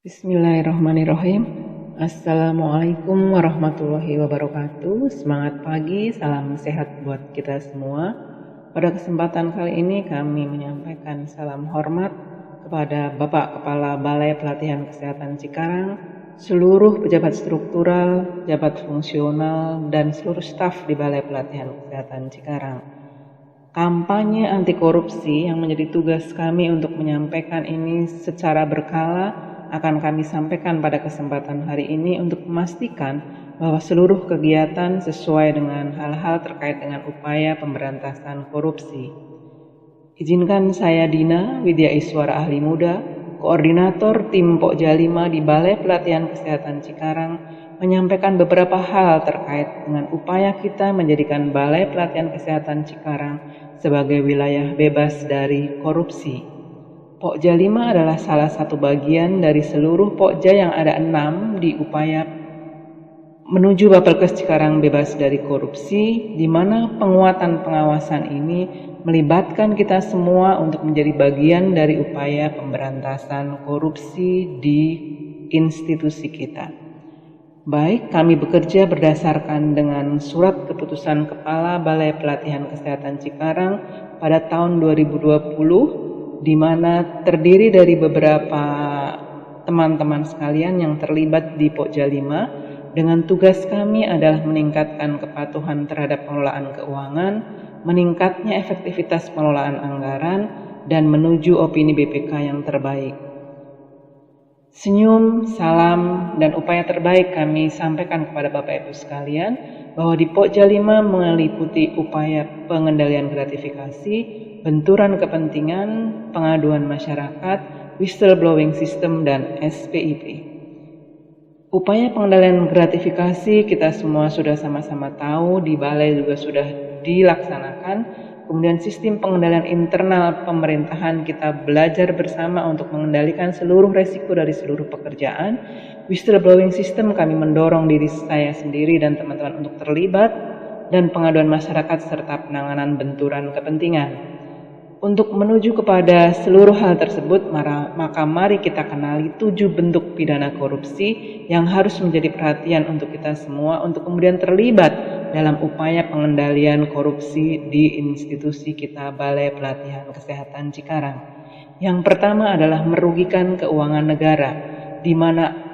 Bismillahirrahmanirrahim. Assalamualaikum warahmatullahi wabarakatuh. Semangat pagi, salam sehat buat kita semua. Pada kesempatan kali ini kami menyampaikan salam hormat kepada Bapak Kepala Balai Pelatihan Kesehatan Cikarang, seluruh pejabat struktural, pejabat fungsional, dan seluruh staf di Balai Pelatihan Kesehatan Cikarang. Kampanye anti korupsi yang menjadi tugas kami untuk menyampaikan ini secara berkala akan kami sampaikan pada kesempatan hari ini untuk memastikan bahwa seluruh kegiatan sesuai dengan hal-hal terkait dengan upaya pemberantasan korupsi. Izinkan saya Dina Widya Iswara Ahli Muda, Koordinator Tim Pokja 5 di Balai Pelatihan Kesehatan Cikarang, menyampaikan beberapa hal terkait dengan upaya kita menjadikan Balai Pelatihan Kesehatan Cikarang sebagai wilayah bebas dari korupsi. Pokja 5 adalah salah satu bagian dari seluruh Pokja yang ada 6 di upaya menuju Bapelkes Cikarang bebas dari korupsi, di mana penguatan pengawasan ini melibatkan kita semua untuk menjadi bagian dari upaya pemberantasan korupsi di institusi kita. Baik, kami bekerja berdasarkan dengan surat keputusan Kepala Balai Pelatihan Kesehatan Cikarang pada tahun 2020, di mana terdiri dari beberapa teman-teman sekalian yang terlibat di Pokja 5, dengan tugas kami adalah meningkatkan kepatuhan terhadap pengelolaan keuangan, meningkatnya efektivitas pengelolaan anggaran, dan menuju opini BPK yang terbaik. Senyum, salam, dan upaya terbaik kami sampaikan kepada Bapak Ibu sekalian bahwa di Pokja 5 meliputi upaya pengendalian gratifikasi, benturan kepentingan, pengaduan masyarakat, whistleblowing system, dan SPIP. Upaya pengendalian gratifikasi kita semua sudah sama-sama tahu, di balai juga sudah dilaksanakan. Kemudian sistem pengendalian internal pemerintahan kita belajar bersama untuk mengendalikan seluruh resiko dari seluruh pekerjaan. Whistleblowing system kami mendorong diri saya sendiri dan teman-teman untuk terlibat, dan pengaduan masyarakat serta penanganan benturan kepentingan. Untuk menuju kepada seluruh hal tersebut, maka mari kita kenali 7 bentuk pidana korupsi yang harus menjadi perhatian untuk kita semua untuk kemudian terlibat dalam upaya pengendalian korupsi di institusi kita Balai Pelatihan Kesehatan Cikarang. Yang pertama adalah merugikan keuangan negara, di mana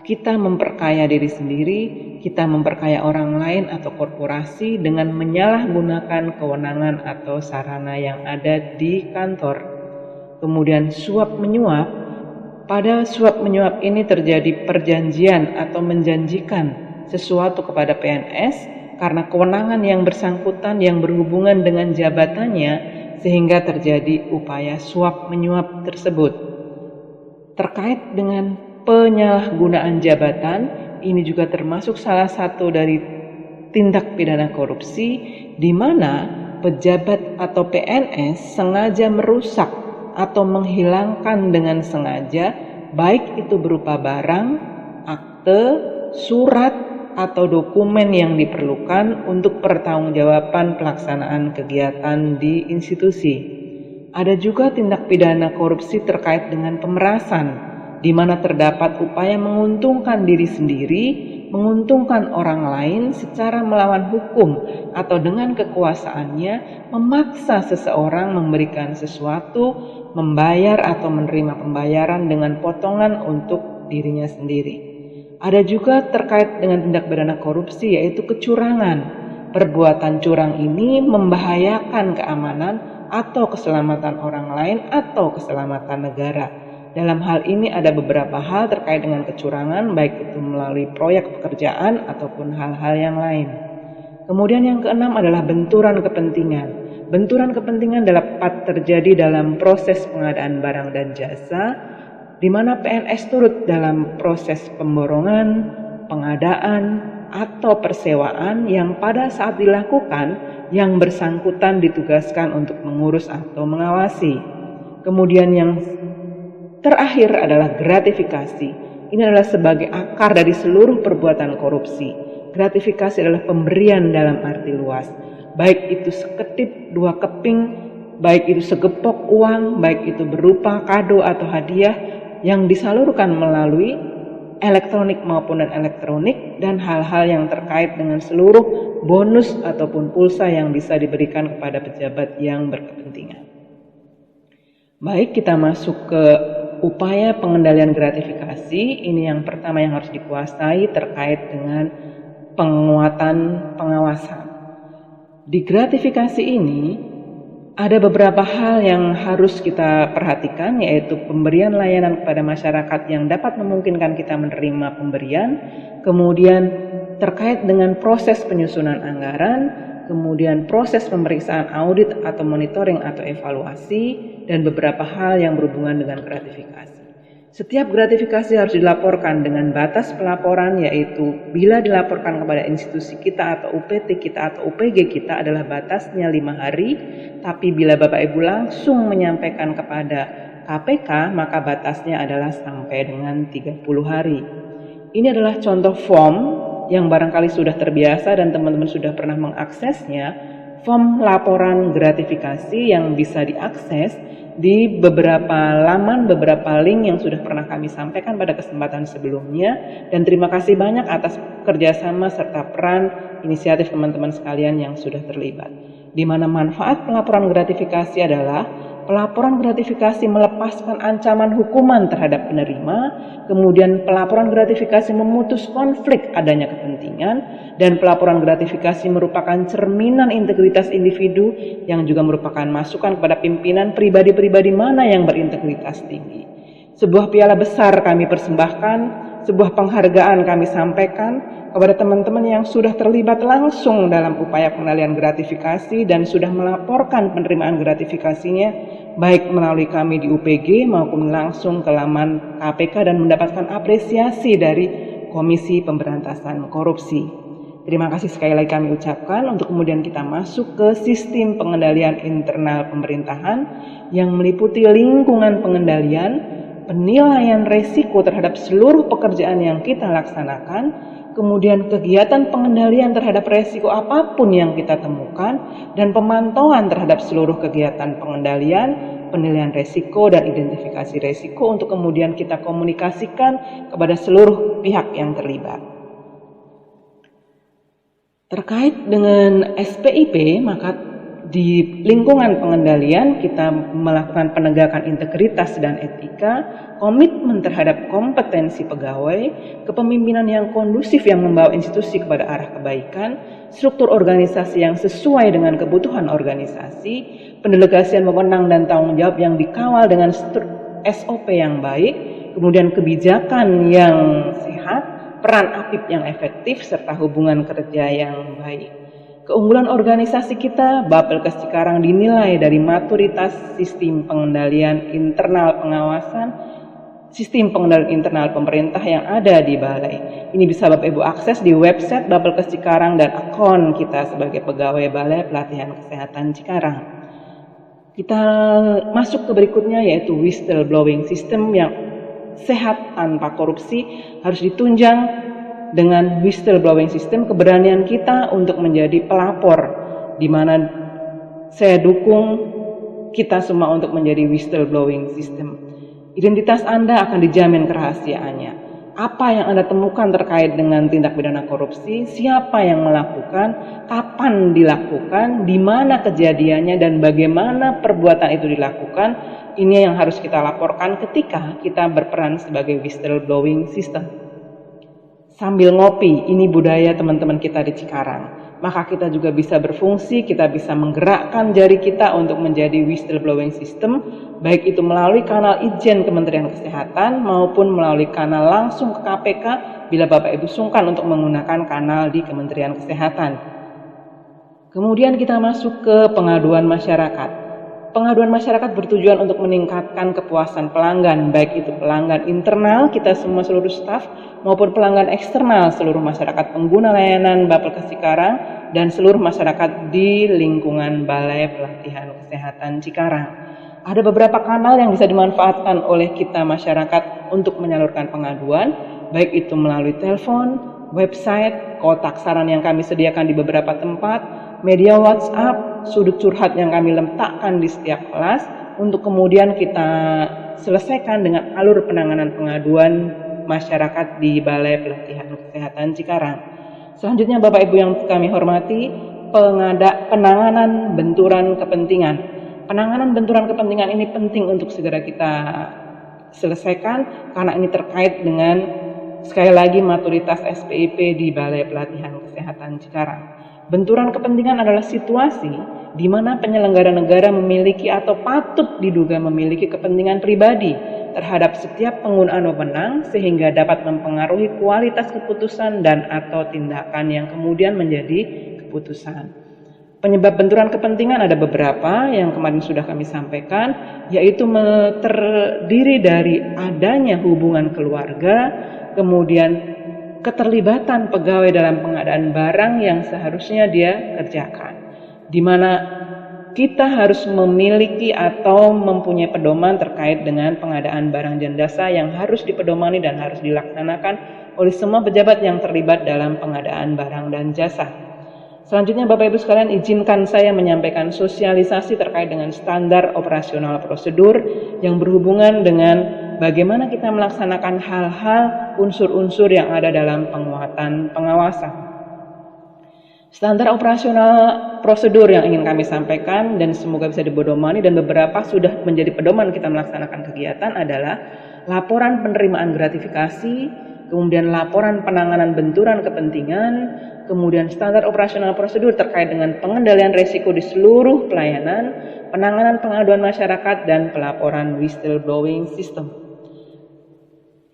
kita memperkaya diri sendiri, kita memperkaya orang lain atau korporasi dengan menyalahgunakan kewenangan atau sarana yang ada di kantor. Kemudian suap menyuap. Pada suap menyuap ini terjadi perjanjian atau menjanjikan sesuatu kepada PNS karena kewenangan yang bersangkutan yang berhubungan dengan jabatannya, sehingga terjadi upaya suap menyuap tersebut. Terkait dengan penyalahgunaan jabatan, ini juga termasuk salah satu dari tindak pidana korupsi, di mana pejabat atau PNS sengaja merusak atau menghilangkan dengan sengaja, baik itu berupa barang, akte, surat, atau dokumen yang diperlukan untuk pertanggungjawaban pelaksanaan kegiatan di institusi. Ada juga tindak pidana korupsi terkait dengan pemerasan, di mana terdapat upaya menguntungkan diri sendiri, menguntungkan orang lain secara melawan hukum atau dengan kekuasaannya memaksa seseorang memberikan sesuatu, membayar atau menerima pembayaran dengan potongan untuk dirinya sendiri. Ada juga terkait dengan tindak pidana korupsi, yaitu kecurangan. Perbuatan curang ini membahayakan keamanan atau keselamatan orang lain atau keselamatan negara. Dalam hal ini ada beberapa hal terkait dengan kecurangan, baik itu melalui proyek pekerjaan ataupun hal-hal yang lain. Kemudian yang keenam adalah benturan kepentingan. Benturan kepentingan dapat terjadi dalam proses pengadaan barang dan jasa, di mana PNS turut dalam proses pemborongan, pengadaan, atau persewaan yang pada saat dilakukan yang bersangkutan ditugaskan untuk mengurus atau mengawasi. Kemudian yang terakhir adalah gratifikasi. Ini adalah sebagai akar dari seluruh perbuatan korupsi. Gratifikasi adalah pemberian dalam arti luas, baik itu seketip, 2 keping, baik itu segepok uang, baik itu berupa kado atau hadiah yang disalurkan melalui elektronik maupun non-elektronik, dan hal-hal yang terkait dengan seluruh bonus ataupun pulsa yang bisa diberikan kepada pejabat yang berkepentingan. Baik, kita masuk ke upaya pengendalian gratifikasi. Ini yang pertama yang harus dikuasai terkait dengan penguatan pengawasan. Di gratifikasi ini ada beberapa hal yang harus kita perhatikan, yaitu pemberian layanan kepada masyarakat yang dapat memungkinkan kita menerima pemberian, kemudian terkait dengan proses penyusunan anggaran, kemudian proses pemeriksaan audit atau monitoring atau evaluasi, dan beberapa hal yang berhubungan dengan gratifikasi. Setiap gratifikasi harus dilaporkan dengan batas pelaporan, yaitu bila dilaporkan kepada institusi kita atau UPT kita atau UPG kita adalah batasnya 5 hari, tapi bila Bapak Ibu langsung menyampaikan kepada KPK maka batasnya adalah sampai dengan 30 hari. Ini adalah contoh form yang barangkali sudah terbiasa dan teman-teman sudah pernah mengaksesnya, form laporan gratifikasi yang bisa diakses di beberapa laman, beberapa link yang sudah pernah kami sampaikan pada kesempatan sebelumnya. Dan terima kasih banyak atas kerjasama serta peran inisiatif teman-teman sekalian yang sudah terlibat. Di mana manfaat pelaporan gratifikasi adalah pelaporan gratifikasi melepaskan ancaman hukuman terhadap penerima, kemudian pelaporan gratifikasi memutus konflik adanya kepentingan, dan pelaporan gratifikasi merupakan cerminan integritas individu yang juga merupakan masukan kepada pimpinan pribadi-pribadi mana yang berintegritas tinggi. Sebuah piala besar kami persembahkan, sebuah penghargaan kami sampaikan kepada teman-teman yang sudah terlibat langsung dalam upaya pengendalian gratifikasi dan sudah melaporkan penerimaan gratifikasinya, baik melalui kami di UPG maupun langsung ke laman KPK dan mendapatkan apresiasi dari Komisi Pemberantasan Korupsi. Terima kasih sekali lagi kami ucapkan untuk kemudian kita masuk ke sistem pengendalian internal pemerintahan yang meliputi lingkungan pengendalian, penilaian resiko terhadap seluruh pekerjaan yang kita laksanakan, kemudian kegiatan pengendalian terhadap resiko apapun yang kita temukan, dan pemantauan terhadap seluruh kegiatan pengendalian, penilaian resiko, dan identifikasi resiko untuk kemudian kita komunikasikan kepada seluruh pihak yang terlibat. Terkait dengan SPIP, maka di lingkungan pengendalian kita melakukan penegakan integritas dan etika, komitmen terhadap kompetensi pegawai, kepemimpinan yang kondusif yang membawa institusi kepada arah kebaikan, struktur organisasi yang sesuai dengan kebutuhan organisasi, pendelegasian wewenang dan tanggung jawab yang dikawal dengan SOP yang baik, kemudian kebijakan yang sehat, peran aktif yang efektif, serta hubungan kerja yang baik. Keunggulan organisasi kita, Bapelkes Cikarang dinilai dari maturitas sistem pengendalian internal pengawasan, sistem pengendalian internal pemerintah yang ada di Balai. Ini bisa Bapak Ibu akses di website Bapelkes Cikarang dan akun kita sebagai pegawai Balai Pelatihan Kesehatan Cikarang. Kita masuk ke berikutnya, yaitu whistleblowing system yang sehat tanpa korupsi harus ditunjang dengan whistleblowing system, keberanian kita untuk menjadi pelapor, di mana saya dukung kita semua untuk menjadi whistleblowing system. Identitas Anda akan dijamin kerahasiaannya. Apa yang Anda temukan terkait dengan tindak pidana korupsi, siapa yang melakukan, kapan dilakukan, di mana kejadiannya, dan bagaimana perbuatan itu dilakukan, ini yang harus kita laporkan ketika kita berperan sebagai whistleblowing system. Sambil ngopi, ini budaya teman-teman kita di Cikarang. Maka kita juga bisa berfungsi, kita bisa menggerakkan jari kita untuk menjadi whistleblowing system, baik itu melalui kanal Ijen Kementerian Kesehatan maupun melalui kanal langsung ke KPK bila Bapak Ibu sungkan untuk menggunakan kanal di Kementerian Kesehatan. Kemudian kita masuk ke pengaduan masyarakat. Pengaduan masyarakat bertujuan untuk meningkatkan kepuasan pelanggan, baik itu pelanggan internal kita semua seluruh staf maupun pelanggan eksternal seluruh masyarakat pengguna layanan Bapelkes Cikarang dan seluruh masyarakat di lingkungan Balai Pelatihan Kesehatan Cikarang. Ada beberapa kanal yang bisa dimanfaatkan oleh kita masyarakat untuk menyalurkan pengaduan, baik itu melalui telepon, website, kotak saran yang kami sediakan di beberapa tempat, media WhatsApp, sudut curhat yang kami letakkan di setiap kelas untuk kemudian kita selesaikan dengan alur penanganan pengaduan masyarakat di Balai Pelatihan Kesehatan Cikarang. Selanjutnya Bapak Ibu yang kami hormati, penanganan benturan kepentingan. Penanganan benturan kepentingan ini penting untuk segera kita selesaikan karena ini terkait dengan sekali lagi maturitas SPIP di Balai Pelatihan Kesehatan Cikarang. Benturan kepentingan adalah situasi di mana penyelenggara negara memiliki atau patut diduga memiliki kepentingan pribadi terhadap setiap penggunaan wewenang sehingga dapat mempengaruhi kualitas keputusan dan atau tindakan yang kemudian menjadi keputusan. Penyebab benturan kepentingan ada beberapa yang kemarin sudah kami sampaikan, yaitu terdiri dari adanya hubungan keluarga, kemudian keterlibatan pegawai dalam pengadaan barang yang seharusnya dia kerjakan, di mana kita harus memiliki atau mempunyai pedoman terkait dengan pengadaan barang dan jasa yang harus dipedomani dan harus dilaksanakan oleh semua pejabat yang terlibat dalam pengadaan barang dan jasa. Selanjutnya Bapak Ibu sekalian, izinkan saya menyampaikan sosialisasi terkait dengan standar operasional prosedur yang berhubungan dengan bagaimana kita melaksanakan hal-hal unsur-unsur yang ada dalam penguatan pengawasan. Standar operasional prosedur yang ingin kami sampaikan dan semoga bisa dipedomani dan beberapa sudah menjadi pedoman kita melaksanakan kegiatan adalah laporan penerimaan gratifikasi, kemudian laporan penanganan benturan kepentingan, kemudian standar operasional prosedur terkait dengan pengendalian risiko di seluruh pelayanan, penanganan pengaduan masyarakat, dan pelaporan whistleblowing system.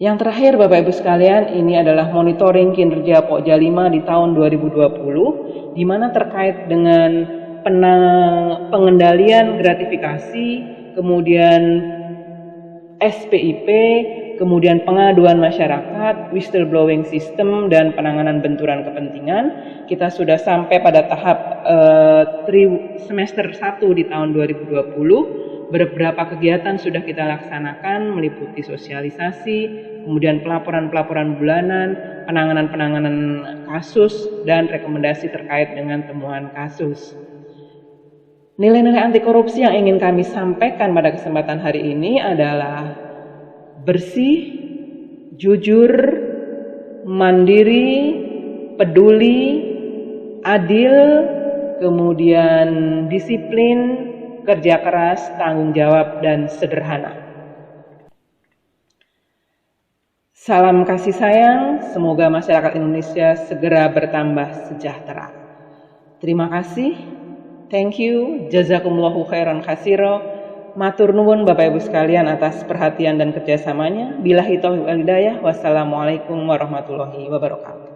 Yang terakhir Bapak Ibu sekalian, ini adalah monitoring kinerja Pokja 5 di tahun 2020, di mana terkait dengan pengendalian gratifikasi, kemudian SPIP, kemudian pengaduan masyarakat, whistleblowing system, dan penanganan benturan kepentingan. Kita sudah sampai pada tahap semester 1 di tahun 2020. Beberapa kegiatan sudah kita laksanakan meliputi sosialisasi, kemudian pelaporan-pelaporan bulanan, penanganan-penanganan kasus, dan rekomendasi terkait dengan temuan kasus. Nilai-nilai anti korupsi yang ingin kami sampaikan pada kesempatan hari ini adalah bersih, jujur, mandiri, peduli, adil, kemudian disiplin, kerja keras, tanggung jawab, dan sederhana. Salam kasih sayang, semoga masyarakat Indonesia segera bertambah sejahtera. Terima kasih, thank you, jazakumullahu khairan khasiro. Matur nuwun Bapak Ibu sekalian atas perhatian dan kerjasamanya. Billahi taufiq wal hidayah. Wassalamualaikum warahmatullahi wabarakatuh.